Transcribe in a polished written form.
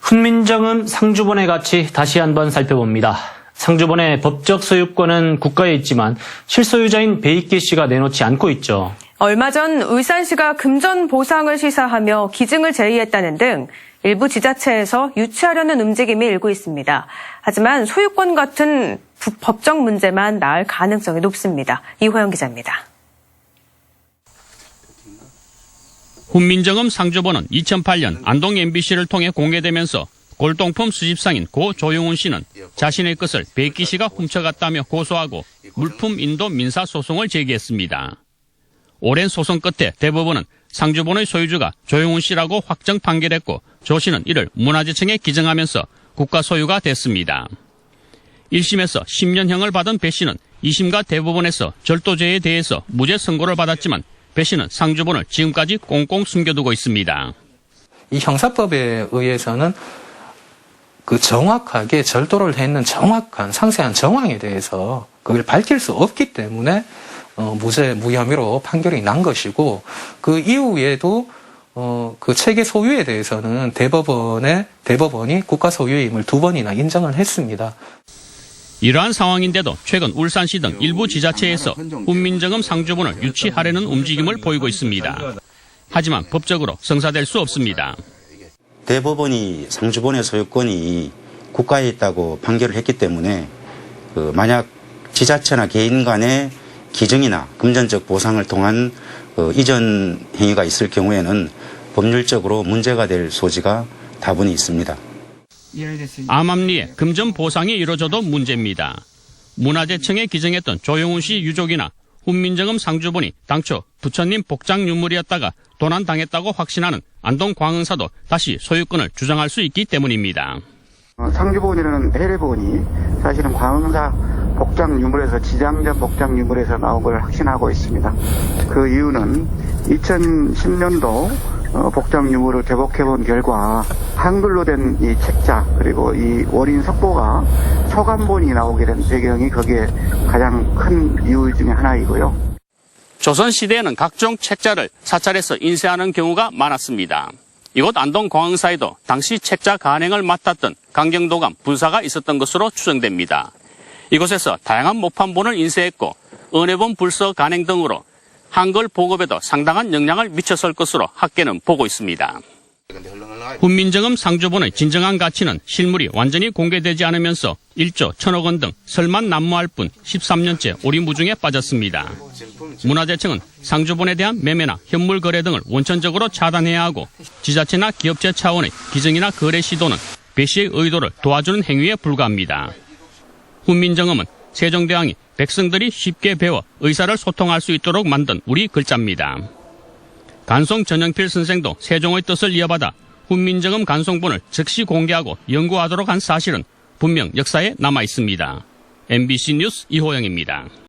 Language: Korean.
훈민정음 상주본의 가치 다시 한번 살펴봅니다. 상주본의 법적 소유권은 국가에 있지만 실소유자인 배익기 씨가 내놓지 않고 있죠. 얼마 전 울산시가 금전 보상을 시사하며 기증을 제의했다는 등 일부 지자체에서 유치하려는 움직임이 일고 있습니다. 하지만 소유권 같은 법적 문제만 나을 가능성이 높습니다. 이호영 기자입니다. 훈민정음 상주본은 2008년 안동 MBC를 통해 공개되면서 골동품 수집상인 고 조용훈 씨는 자신의 것을 배익기 씨가 훔쳐갔다며 고소하고 물품 인도 민사소송을 제기했습니다. 오랜 소송 끝에 대법원은 상주본의 소유주가 조용훈 씨라고 확정 판결했고 조 씨는 이를 문화재청에 기증하면서 국가 소유가 됐습니다. 1심에서 10년형을 받은 배 씨는 2심과 대법원에서 절도죄에 대해서 무죄 선고를 받았지만 배 씨는 상주본을 지금까지 꽁꽁 숨겨두고 있습니다. 이 형사법에 의해서는 그 정확하게 절도를 했는 정확한 상세한 정황에 대해서 그걸 밝힐 수 없기 때문에 무죄 무혐의로 판결이 난 것이고 그 이후에도 그 체계 소유에 대해서는 대법원이 국가 소유임을 2번이나 인정을 했습니다. 이러한 상황인데도 최근 울산시 등 일부 지자체에서 훈민정음 상주본을 유치하려는 움직임을 보이고 있습니다. 하지만 법적으로 성사될 수 없습니다. 대법원이 상주본의 소유권이 국가에 있다고 판결을 했기 때문에 만약 지자체나 개인 간의 기증이나 금전적 보상을 통한 이전 행위가 있을 경우에는 법률적으로 문제가 될 소지가 다분히 있습니다. 암암리에 금전 보상이 이루어져도 문제입니다. 문화재청에 기증했던 조용훈 씨 유족이나 훈민정음 상주본이 당초 부처님 복장 유물이었다가 도난당했다고 확신하는 안동 광흥사도 다시 소유권을 주장할 수 있기 때문입니다. 상주본이라는 해례본이 사실은 광흥사 복장 유물에서 지장전 복장 유물에서 나온 걸 확신하고 있습니다. 그 이유는 2010년도 복장 유물을 대복해본 결과 한글로 된 이 책자 그리고 이 원인 석고가 초간본이 나오게 된 배경이 거기에 가장 큰 이유 중에 하나이고요. 조선시대에는 각종 책자를 사찰에서 인쇄하는 경우가 많았습니다. 이곳 안동 광흥사에도 당시 책자 간행을 맡았던 강경도감 분사가 있었던 것으로 추정됩니다. 이곳에서 다양한 모판본을 인쇄했고 은혜본 불서 간행 등으로 한글 보급에도 상당한 영향을 미쳤을 것으로 학계는 보고 있습니다. 훈민정음 상주본의 진정한 가치는 실물이 완전히 공개되지 않으면서 1조 1,000억 원 등 설만 난무할 뿐 13년째 오리무중에 빠졌습니다. 문화재청은 상주본에 대한 매매나 현물 거래 등을 원천적으로 차단해야 하고 지자체나 기업체 차원의 기증이나 거래 시도는 배 씨의 의도를 도와주는 행위에 불과합니다. 훈민정음은 세종대왕이 백성들이 쉽게 배워 의사를 소통할 수 있도록 만든 우리 글자입니다. 간송 전영필 선생도 세종의 뜻을 이어받아 훈민정음 간송본을 즉시 공개하고 연구하도록 한 사실은 분명 역사에 남아 있습니다. MBC 뉴스 이호영입니다.